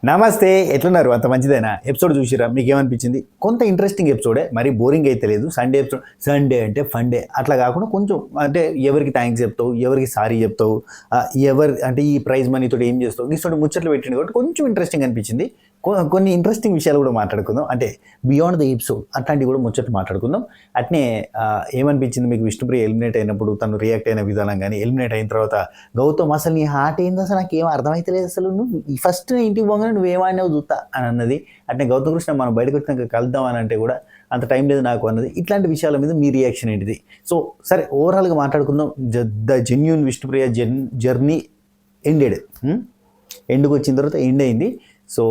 నమస్తే, ఎట్లున్నారు? అంత మంచిదేనా? ఎపిసోడ్ చూసిరా? మీకు ఏమనిపించింది? కొంత ఇంట్రెస్టింగ్ ఎపిసోడే, మరి బోరింగ్ అయితే లేదు. సండే ఎపిసోడ్, సండే అంటే ఫండే అట్లా కాకుండా కొంచెం అంటే ఎవరికి థ్యాంక్స్ చెప్తావు, ఎవరికి సారీ చెప్తావు, ఎవరు అంటే ఈ ప్రైజ్ మనీతో ఏం చేస్తావు, ఇటువంటి ముచ్చట్లు పెట్టింది కాబట్టి కొంచెం ఇంట్రెస్టింగ్ అనిపించింది. కొన్ని ఇంట్రెస్టింగ్ విషయాలు కూడా మాట్లాడుకుందాం, అంటే బియాండ్ ద ఎపిసోడ్ అట్లాంటివి కూడా ముచ్చట్లు మాట్లాడుకుందాం. అట్నే ఏమనిపించింది మీకు విష్ణుప్రియ ఎలిమినేట్ అయినప్పుడు తను రియాక్ట్ అయిన విధానం, కానీ ఎలిమినేట్ అయిన తర్వాత గౌతమ్ అసలు నీ హార్ట్ ఏంది అసలు నాకు ఏం అర్థమైతలేదు, అసలు నువ్వు ఫస్ట్ ఇంటికి పోగానే నువ్వేమాడినావు చూస్తా అని అన్నది. అట్నే గౌతమ్ కృష్ణ మనం బయటకు వచ్చినాక కలుద్దాం అని అంటే కూడా అంత టైం లేదు నాకు అన్నది. ఇట్లాంటి విషయాల మీద మీ రియాక్షన్ ఏంటిది? సో సరే, ఓవరాల్గా మాట్లాడుకుందాం. The genuine Vishnupriya journey ended, ఎండుకు వచ్చిన తర్వాత ఎండ్ అయింది. సో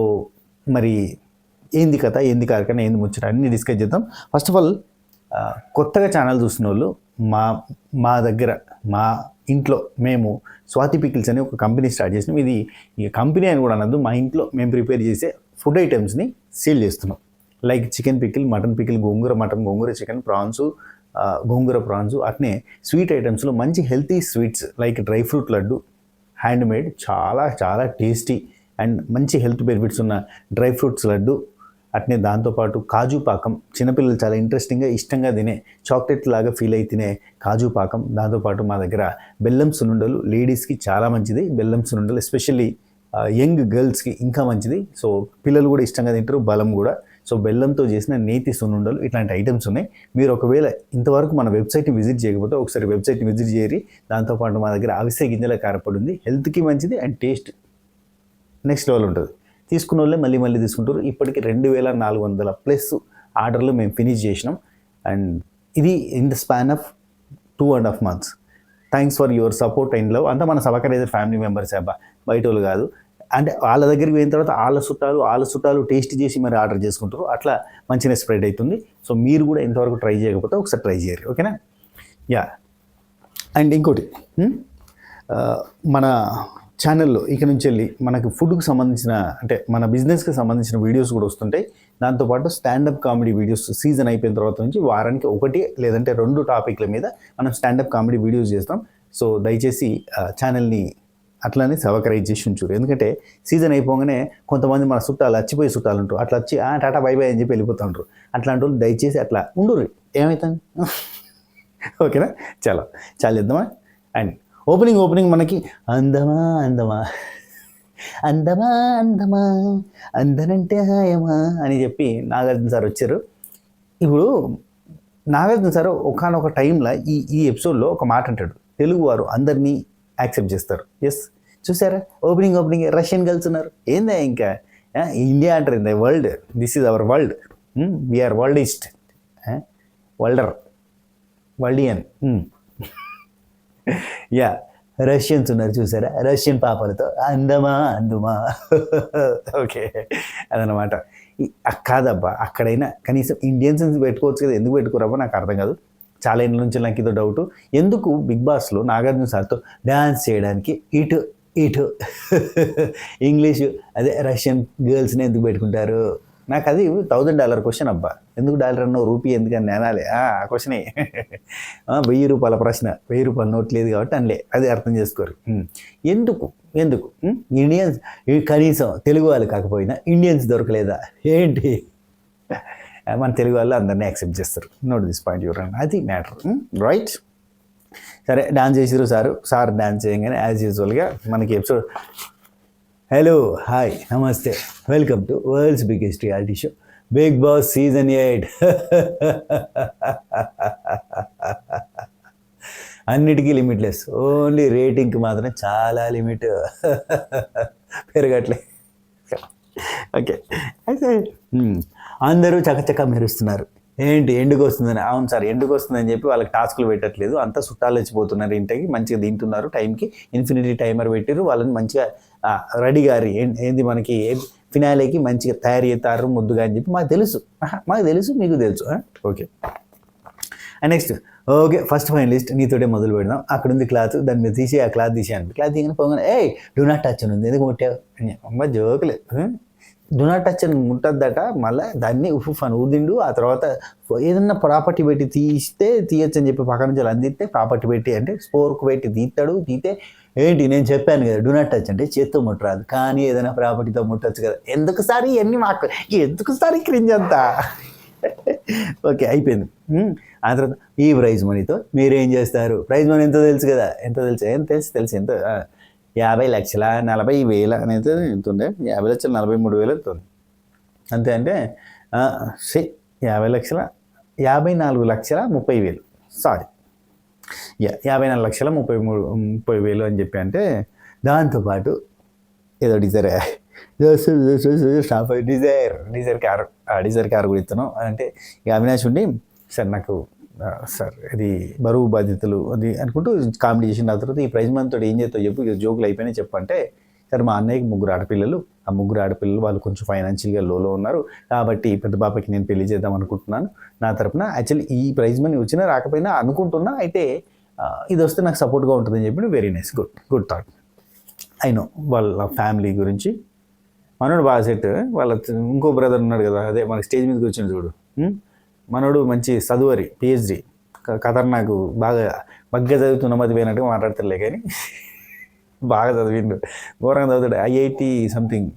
మరి ఏంది కథ, ఏంది కార్యక్రమం, ఏంది ముచ్చట అన్నీ డిస్కస్ చేద్దాం. ఫస్ట్ ఆఫ్ ఆల్, కొత్తగా ఛానల్ చూసిన వాళ్ళు మా దగ్గర మా ఇంట్లో మేము స్వాతి పికిల్స్ అని ఒక కంపెనీ స్టార్ట్ చేసినాం. ఇది ఈ కంపెనీ అని కూడా అనద్దు, మా ఇంట్లో మేము ప్రిపేర్ చేసే ఫుడ్ ఐటమ్స్ని సేల్ చేస్తున్నాం. Like chicken pickle, mutton pickle, gongura mutton, gongura chicken, prawns, gongura prawns. అట్నే స్వీట్ ఐటమ్స్లో మంచి healthy sweets like dry fruit laddu, hand made, చాలా చాలా టేస్టీ అండ్ మంచి హెల్త్ బెనిఫిట్స్ ఉన్న డ్రై ఫ్రూట్స్ లడ్డు. అట్నే దాంతోపాటు కాజు పాకం, చిన్నపిల్లలు చాలా ఇంట్రెస్టింగ్గా ఇష్టంగా తినే చాక్లెట్ లాగా ఫీల్ అయి తినే కాజు పాకం. దాంతోపాటు మా దగ్గర బెల్లం సున్నుండలు, లేడీస్కి చాలా మంచిది బెల్లం సున్నుండలు, ఎస్పెషల్లీ యంగ్ గర్ల్స్కి ఇంకా మంచిది. సో పిల్లలు కూడా ఇష్టంగా తింటారు, బలం కూడా. సో బెల్లంతో చేసిన నేతి సున్నుండలు, ఇట్లాంటి ఐటమ్స్ ఉన్నాయి. మీరు ఒకవేళ ఇంతవరకు మన వెబ్సైట్ని విజిట్ చేయకపోతే ఒకసారి వెబ్సైట్ని విజిట్ చేయరి. దాంతోపాటు మా దగ్గర అవిసె గింజల కారపొడి ఉంది, హెల్త్కి మంచిది అండ్ టేస్ట్ నెక్స్ట్ లెవెల్ ఉంటుంది. తీసుకున్న వాళ్ళే మళ్ళీ మళ్ళీ తీసుకుంటారు. ఇప్పటికి 2400+ ఆర్డర్లు మేము ఫినిష్ చేసినాం. అండ్ ఇది in the span of 2.5 months. Thanks for your support and love. అంతా మన సబకరైజర్ ఫ్యామిలీ మెంబర్స్ అబ్బా, బయట వాళ్ళు కాదు. అంటే వాళ్ళ దగ్గరికి పోయిన తర్వాత వాళ్ళ చుట్టాలు టేస్ట్ చేసి మరి ఆర్డర్ చేసుకుంటారు. అట్లా మంచిగా స్ప్రెడ్ అవుతుంది. సో మీరు కూడా ఇంతవరకు ట్రై చేయకపోతే ఒకసారి ట్రై చేయరు, ఓకేనా? యా. అండ్ ఇంకోటి, మన ఛానల్లో ఇక నుంచి వెళ్ళి మనకు ఫుడ్కి సంబంధించిన, అంటే మన బిజినెస్కి సంబంధించిన వీడియోస్ కూడా వస్తుంటాయి. దాంతోపాటు స్టాండప్ కామెడీ వీడియోస్ సీజన్ అయిపోయిన తర్వాత నుంచి వారానికి 1 లేదంటే 2 టాపిక్ల మీద మనం స్టాండప్ కామెడీ వీడియోస్ చేస్తాం. సో దయచేసి ఛానల్ని అట్లానే సబ్స్క్రైబ్ చేసి ఉంచురు. ఎందుకంటే సీజన్ అయిపోగానే కొంతమంది మన చుట్టాలు వచ్చిపోయి చుట్టాలు ఉంటారు, అట్లా వచ్చి టాటా బై బై అని చెప్పి వెళ్ళిపోతూ ఉంటారు. అట్లాంటి వాళ్ళు దయచేసి అట్లా ఉండరు, ఏమవుతాను? ఓకేనా? చాలా చేద్దామా? అండ్ ఓపెనింగ్ మనకి అందమా అందమా అందమా అందమా అందనంటే హాయమా అని చెప్పి నాగార్జున సార్ వచ్చారు. ఇప్పుడు నాగార్జున సార్ ఒకనొక టైంలో ఈ ఎపిసోడ్లో ఒక మాట అంటాడు, తెలుగు వారు అందరినీ యాక్సెప్ట్ చేస్తారు. ఎస్, చూసారా? ఓపెనింగ్ రష్యన్ గర్ల్స్ ఉన్నారు. ఏందా ఇంకా ఇండియా అంటారు, in the world, this is our world, we are worldist, worldian. Yeah, Russians ఉన్నారు చూసారా, రష్యన్ పాపలతో అందమా అందుమా. ఓకే, అదనమాట. కాదబ్బా, అక్కడైనా కనీసం ఇండియన్స్ పెట్టుకోవచ్చు కదా, ఎందుకు పెట్టుకోరబ్బా నాకు అర్థం కాదు. చాలా ఏళ్ళ నుంచి నాకు ఇదో డౌటు, ఎందుకు బిగ్ బాస్లో నాగార్జున సార్తో డ్యాన్స్ చేయడానికి ఇటు ఇంగ్లీషు అదే రష్యన్ గర్ల్స్ని ఎందుకు పెట్టుకుంటారు? నాకు అది $1000 క్వశ్చన్ అబ్బా. ఎందుకు డాలర్ అన్నో రూపీ ఎందుకని అనాలి? ఆ క్వశ్చనే. ₹1000 ప్రశ్న, ₹1000 నోట్ లేదు కాబట్టి అనలే, అది అర్థం చేసుకోరు. ఎందుకు ఇండియన్స్ కనీసం తెలుగు వాళ్ళు కాకపోయినా ఇండియన్స్ దొరకలేదా ఏంటి? మన తెలుగు వాళ్ళు అందరినీ యాక్సెప్ట్ చేస్తారు. నోట్ దిస్ పాయింట్ యువర్, అది మ్యాటర్, రైట్? సరే, డాన్స్ చేసారు సార్ డాన్స్ చేయగానే యాజ్ యూజువల్గా మనకి episode, hello, hi, namaste, welcome to world's biggest reality show Bigg Boss season 8. అన్నిటికీ లిమిట్లెస్, ఓన్లీ రేటింగ్కి మాత్రం చాలా లిమిట్, పెరగట్లే. ఓకే, అయితే అందరూ చకచక మెరుస్తున్నారు. ఏంటి ఎండుకు వస్తుందని? అవును సార్, ఎండుకు వస్తుందని చెప్పి వాళ్ళకి టాస్క్లు పెట్టట్లేదు, అంతా చుట్టాలు వచ్చిపోతున్నారు ఇంటికి, మంచిగా తింటున్నారు టైంకి. ఇన్ఫినిటీ టైమర్ పెట్టారు, వాళ్ళని మంచిగా రెడీగా ఏంది మనకి ఫినాలేకి మంచిగా తయారు చేస్తారు ముద్దుగా అని చెప్పి మాకు తెలుసు, మీకు తెలుసు. Okay, next, okay, first finalist నీతోటే మొదలు పెడదాం. అక్కడ ఉంది క్లాత్, దాని మీద తీసి ఆ క్లాత్ తీసేయండి. క్లాత్ తీయగానే పోగానే డూ నాట్ టచ్ అని ఉంది, ఎందుకు ముట్టావు అని. అమ్మ జోకులు, డు నాట్ టచ్ అని ముట్టద్దట, మళ్ళీ దాన్ని ఉఫ్ అని ఊదిండు. ఆ తర్వాత ఏదన్నా ప్రాపర్టీ పెట్టి తీయచ్చు అని చెప్పి పక్క నుంచి అందిస్తే ప్రాపర్టీ పెట్టి అంటే స్పోర్క్ పెట్టి తీస్తే ఏంటి నేను చెప్పాను కదా డు నాట్ టచ్ అంటే చేత్తో ముట్టరాదు, కానీ ఏదైనా ప్రాపర్టీతో ముట్టచ్చు కదా. ఎందుకు సార్ ఇవన్నీ మాకు ఎందుకు సార్ క్రింజ్ అంతా ఓకే అయిపోయింది. ఆ తర్వాత ఈ ప్రైజ్ మనీతో మీరేం చేస్తారు? ప్రైజ్ మనీ ఎంతో తెలుసు కదా, తెలుసు ఎంత 50 లక్షల 40,000 అనేది ఎంత ఉండే, 50 లక్షల 43,000 అవుతుంది అంతే. అంటే 50 లక్షల 54 లక్షల 30,000 సారీ 54 లక్షల 30,000 అని చెప్పి అంటే దాంతోపాటు ఏదో డిజైర్ కార్ కూడా ఇస్తాను అంటే ఇక అవినాష్ ఉండి సార్ నాకు సార్ ఇది బరువు బాధ్యతలు అది అనుకుంటూ కామెడీ చేసిన తర్వాత ఈ ప్రైజ్ మనీతో ఏం చేస్తావు చెప్పు, జోకులు అయిపోయినాయి చెప్పంటే సార్ మా అన్నయ్యకి 3 ఆడపిల్లలు, ఆ 3 ఆడపిల్లలు వాళ్ళు కొంచెం ఫైనాన్షియల్గా లోలో ఉన్నారు కాబట్టి పెద్ద పాపకి నేను పెళ్లి చేద్దాం అనుకుంటున్నాను నా తరపున. యాక్చువల్లీ ఈ ప్రైజ్ మనీ వచ్చినా రాకపోయినా అనుకుంటున్నా, అయితే ఇది వస్తే నాకు సపోర్ట్గా ఉంటుందని చెప్పి వెరీ నైస్ గుడ్ థాట్. అయినో వాళ్ళ ఫ్యామిలీ గురించి మనోడు బాగా సెట్. వాళ్ళ ఇంకో బ్రదర్ ఉన్నాడు కదా, అదే మనకి స్టేజ్ మీదకి వచ్చిన చూడు, మనోడు మంచి చదువరి పిహెచ్డి ఖతర్నాకు బాగా చదువుతున్న మధ్య పోయినట్టుగా మాట్లాడతారులే, కానీ బాగా చదివిండు, ఘోరంగా చదువుతాడు, IIT సంథింగ్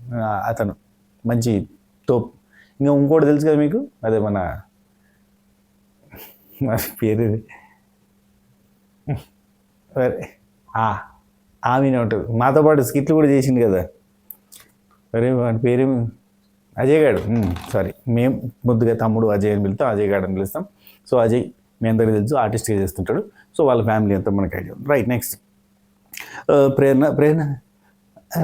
అతను మంచి తోప్. ఇంకా ఇంకోటి తెలుసు కదా మీకు, అదే మన పేరు ఆమెనే ఉంటుంది, మాతో పాటు స్కిట్లు కూడా చేసిండు కదా, అరే వాడి పేరు అజయ్ గాడు, సారీ మేము ముద్దుగా తమ్ముడు అజయ్ అని పిలుస్తాం, అజయ్ గాడు అని పిలుస్తాం. సో అజయ్ మీ అందరికీ తెలుసు ఆర్టిస్ట్గా చేస్తుంటాడు. సో వాళ్ళ ఫ్యామిలీ అంతా మనకి ఐడియా. రైట్, నెక్స్ట్ ప్రేరణ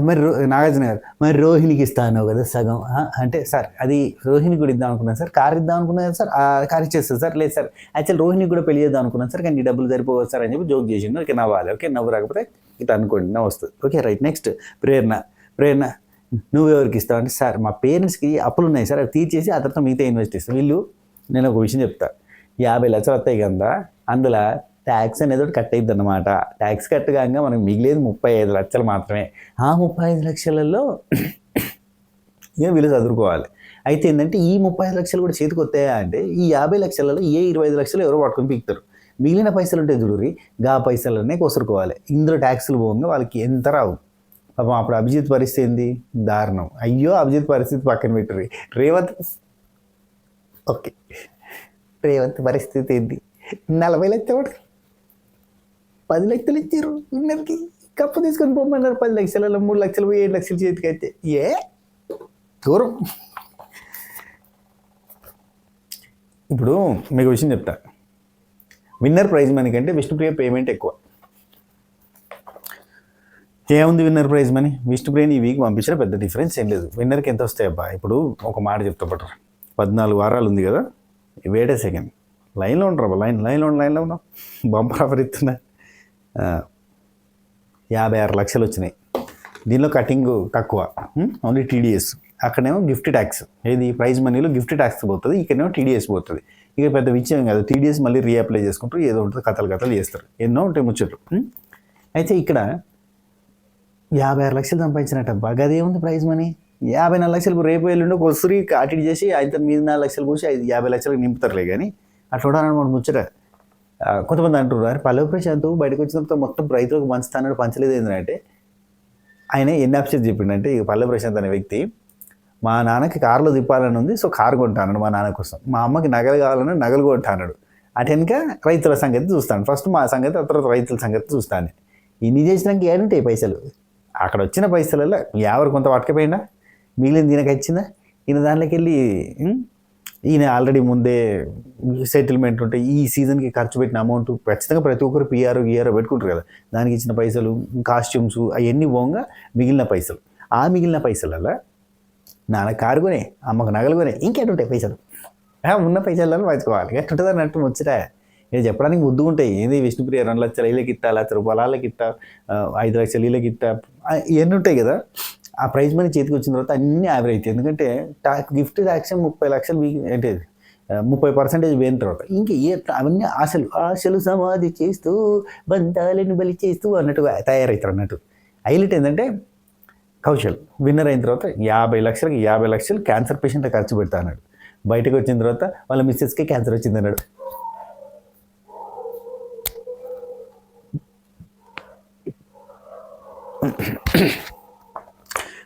మరి నాగార్జున గారు మరి రోహిణికి ఇస్తాను కదా సగం అంటే సార్ అది రోహిణి కూడా ఇద్దాం అనుకున్నాను సార్, కార్ ఇద్దాం అనుకున్నాను సార్, కార్ ఇచ్చేస్తుంది సార్. లేదు సార్ యాక్చువల్ రోహిణికి కూడా పెళ్లి చేద్దాం అనుకున్నాను సార్, కానీ డబ్బులు సరిపోవచ్చు సార్ అని చెప్పి జోక్ చేసిండు. ఓకే నవ్వాలి, ఓకే నవ్వు రాకపోతే ఇట్లా అనుకోండి నవ్వు వస్తుంది. ఓకే రైట్, నెక్స్ట్ ప్రేరణ నువ్వెవరికి ఇస్తావు అంటే సార్ మా పేరెంట్స్కి అప్పులు ఉన్నాయి సార్, అవి తీర్చేసి ఆ తర్వాత మిగతా ఇన్వెస్ట్ చేస్తాను. వీళ్ళు నేను ఒక విషయం చెప్తా, 50 లక్షలు వస్తాయి కదా, అందులో ట్యాక్స్ అనేది ఒకటి కట్ అయిద్ది అన్నమాట. ట్యాక్స్ కట్ కాగా మనకు మిగిలేదు 35 లక్షలు మాత్రమే. ఆ 35 లక్షలలో ఇక వీళ్ళు చదువుకోవాలి. అయితే ఏంటంటే ఈ 35 లక్షలు కూడా చేతికి వస్తాయా అంటే ఈ 50 లక్షలలో 25 లక్షలు ఎవరో పట్టుకొని పీకుతారు, మిగిలిన పైసలు ఉంటాయి చూడురి, గా పైసలనే కొసురుకోవాలి. ఇందులో ట్యాక్సులు పోగా వాళ్ళకి ఎంత రావు. పాపం అప్పుడు అభిజిత్ పరిస్థితి ఏంది, దారుణం. అయ్యో అభిజిత్ పరిస్థితి పక్కన పెట్టరు, రేవంత్ పరిస్థితి ఏంది, 40 లక్షలు 10 లక్షలు ఇచ్చారు విన్నర్కి, కప్పు తీసుకొని పోమన్నారు 10 లక్షలలో 3 లక్షలు 7 లక్షలు చేతికి అయితే దూరం. ఇప్పుడు మీకు విషయం చెప్తా, విన్నర్ ప్రైజ్ మనీ కంటే విష్ణుప్రియ పేమెంట్ ఎక్కువ. ఏముంది విన్నర్ ప్రైజ్ మనీ, విష్ణుప్రియని ఈ వీక్ పంపించిన పెద్ద డిఫరెన్స్ ఏం లేదు. విన్నర్కి ఎంత వస్తాయి అబ్బా, ఇప్పుడు ఒక మాట చెప్తా పట్టు, 14 వారాలు ఉంది కదా, వేడే సెకండ్ లైన్లో ఉంటారు, లైన్లో ఉన్నాం, బంపర్ ఆఫర్ ఇస్తున్నా 56 లక్షలు వచ్చినాయి. దీనిలో కటింగ్ తక్కువ, ఓన్లీ TDS. అక్కడేమో గిఫ్ట్ ట్యాక్స్, ఏది ప్రైజ్ మనీలో గిఫ్ట్ ట్యాక్స్ పోతుంది, ఇక్కడేమో TDS పోతుంది. ఇక పెద్ద విషయం కాదు, TDS మళ్ళీ రీఅప్లై చేసుకుంటారు, ఏదో ఉంటుంది కథలు చేస్తారు, ఎన్నో ఉంటాయి ముచ్చట్లు. అయితే ఇక్కడ 56 లక్షలు సంపాదించినట్టబ్బా, గదేముంది ప్రైజ్ మనీ, 54 లక్షలు రేపు వెళ్ళిండో కొసురి కాటిడి చేసి అయితే మీద 4 లక్షలు పోసి 50 లక్షలకు నింపుతారులే, కానీ అట్లా చూడాలన్నమాట ముచ్చట. కొంతమంది అంటారు అరే పల్లవి ప్రశాంత్ బయటకు వచ్చినప్పుడు మొత్తం రైతులకు పంచుతానని పంచలేదు ఏంటంటే, ఆయన ఎన్ని ఆప్షన్స్ చెప్పిండంటే, ఇక పల్లవి ప్రశాంత్ అనే వ్యక్తి మా నాన్నకి కారులో తిప్పాలని ఉంది, సో కారు కొంటాను మా నాన్న కోసం, మా అమ్మకి నగలు కావాలని నగలు కొంటాడు, అటెనక రైతుల సంగతి చూస్తాను, ఫస్ట్ మా సంగతి ఆ తర్వాత రైతుల సంగతి చూస్తాను. ఇన్ని చేసినాక ఏడుంటాయి పైసలు, అక్కడ వచ్చిన పైసలలో ఎవరు కొంత పట్టుకపోయినా మిగిలిన దీనికి వచ్చిందా, ఈయన దాంట్లోకి వెళ్ళి ఈయన ఆల్రెడీ ముందే సెటిల్మెంట్ ఉంటాయి, ఈ సీజన్కి ఖర్చు పెట్టిన అమౌంట్ ఖచ్చితంగా ప్రతి ఒక్కరు పిఆర్ పెట్టుకుంటారు కదా, దానికి ఇచ్చిన పైసలు కాస్ట్యూమ్స్ అవన్నీ పోగా మిగిలిన పైసలు, ఆ మిగిలిన పైసలలో నాన్న కారు కొనే, అమ్మకు నగలు కొనే, ఇంకేటుంటాయి పైసలు, ఉన్న పైసలలో పంచుకోవాలి. ఎట్టుంటుంది అన్నట్టు ముచ్చట. నేను చెప్పడానికి ముద్దుకుంటాయి, ఏంది విష్ణుప్రియ 2 లక్షలు వీళ్ళకి ఇస్తా, 1 లక్ష రూపాయలు వాళ్ళకి ఇస్తా, 5 లక్షలు వీళ్ళకి ఇస్తా, ఇవన్నీ ఉంటాయి కదా. ఆ ప్రైజ్ మనీ చేతికి వచ్చిన తర్వాత అన్నీ యావరేజ్ అవుతాయి, ఎందుకంటే గిఫ్ట్ ట్యాక్స్ 30 లక్షలు అంటే 30% పోయిన తర్వాత ఇంకా అవన్నీ ఆశలు సమాధి చేస్తూ బంధాలను బలి చేస్తూ అన్నట్టుగా తయారవుతారు అన్నట్టు. హైలైట్ ఏంటంటే కౌశల్ విన్నర్ అయిన తర్వాత 50 లక్షలు క్యాన్సర్ పేషెంట్ ఖర్చు పెడతా అన్నాడు. బయటకు వచ్చిన తర్వాత వాళ్ళ మిస్సెస్కే క్యాన్సర్ వచ్చింది అన్నాడు.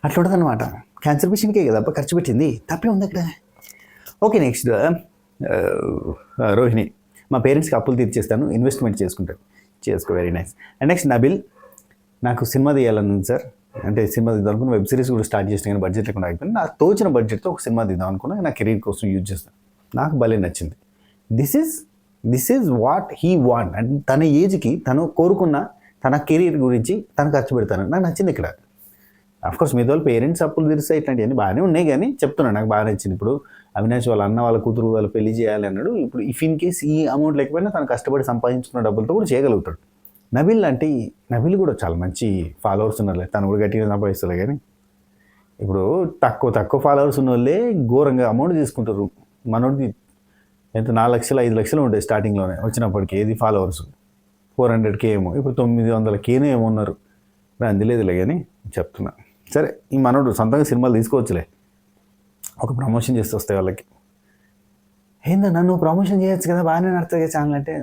అట్లా ఉంటుంది అనమాట. క్యాన్సర్ పేషెంట్కే కదా అబ్బా ఖర్చు పెట్టింది, తప్పే ఉంది అక్కడ. ఓకే, నెక్స్ట్ రోహిణి, మా పేరెంట్స్కి అప్పులు తీర్చేస్తాను, ఇన్వెస్ట్మెంట్ చేసుకుంటాను. చేసుకో, very nice. And next Nabil, నాకు సినిమా తీయాలని ఉంది సార్, అంటే సినిమా తీద్దాం అనుకున్న, వెబ్ సిరీస్ కూడా స్టార్ట్ చేసిన కానీ బడ్జెట్ లేకుండా అయిపోయింది. నాకు తోచిన బడ్జెట్తో ఒక సినిమా తీద్దాం అనుకున్నా, నా కెరీర్ కోసం యూజ్ చేస్తాను. నాకు భలే నచ్చింది. This is what he want. And తన ఏజ్కి తను కోరుకున్న తన కెరీర్ గురించి తను ఖర్చు పెడతాను. నాకు నచ్చింది ఇక్కడ. అఫ్కోర్స్ మీద వాళ్ళ పేరెంట్స్ అప్పులు తీరుస్తాయి, ఇట్లాంటివన్నీ బాగానే ఉన్నాయి, కానీ చెప్తున్నాను నాకు బాగా నచ్చింది. ఇప్పుడు అవినాష్ వాళ్ళ అన్న వాళ్ళ కూతురు వాళ్ళు పెళ్లి చేయాలి అన్నాడు. ఇప్పుడు ఇఫ్ ఇన్ కేస్ ఈ అమౌంట్ లేకపోయినా తను కష్టపడి సంపాదించుకున్న డబ్బులతో కూడా చేయగలుగుతాడు. నబిల్ కూడా చాలా మంచి ఫాలోవర్స్ ఉన్నారు, తను కూడా గట్టిగా సంపాదిస్తారు. కానీ ఇప్పుడు తక్కువ ఫాలోవర్స్ ఉన్న వాళ్ళే ఘోరంగా అమౌంట్ తీసుకుంటారు. మనోడికి ఎంత 4 లక్షలు 5 లక్షలు ఉంటాయి స్టార్టింగ్లోనే వచ్చినప్పటికీ, ఏది ఫాలోవర్స్ 400K ఏమో, ఇప్పుడు 900K ఏమో ఉన్నారు. అందిలేదులే కానీ చెప్తున్నా. సరే, ఈ మనోడు సొంతంగా సినిమాలు తీసుకోవచ్చులే, ఒక ప్రమోషన్ చేస్తే వస్తాయి వాళ్ళకి. ఏందన్నా నువ్వు ప్రమోషన్ చేయొచ్చు కదా, బాగానే నడుతుంది ఛానల్ అంటే,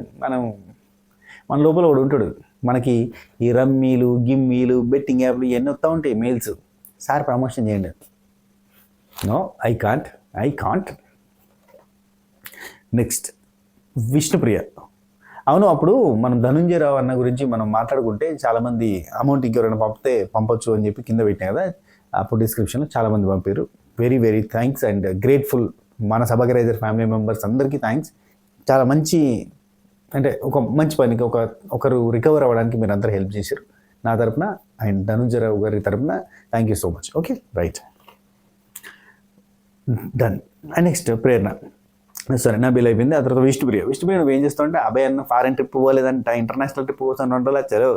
మన లోపల వాడు ఉంటాడు. మనకి ఈ రమ్మీలు గిమ్మీలు బెట్టింగ్ యాప్లు ఇవన్నీ వస్తూ ఉంటాయి మెయిల్స్, సార్ ప్రమోషన్ చేయండి. No, I can't. Next Vishnupriya, అవును అప్పుడు మనం ధనుంజయ రావు అన్న గురించి మనం మాట్లాడుకుంటే చాలామంది అమౌంట్ ఇంకెవరైనా పంపొచ్చు అని చెప్పి కింద పెట్టినా కదా, అప్పుడు డిస్క్రిప్షన్లో చాలామంది పంపారు. Very very thanks and grateful. మన సబగరైజర్ ఫ్యామిలీ మెంబర్స్ అందరికీ థ్యాంక్స్. చాలా మంచి, అంటే ఒక మంచి పనికి ఒకరు రికవర్ అవ్వడానికి మీరు అందరూ హెల్ప్ చేశారు నా తరపున అండ్ ధనుంజయ రావు గారి తరపున. Thank you so much. Okay, right, done. And next Prerana, సరే నా బిల్ అయిపోయింది. ఆ తర్వాత విష్ణుప్రియ నువ్వు ఏం చేస్తావు అంటే, అబ్బాయి అన్న ఫారెన్ ట్రిప్ పోలేదంట, ఇంటర్నేషనల్ ట్రిప్ కోసం 2 లక్షలు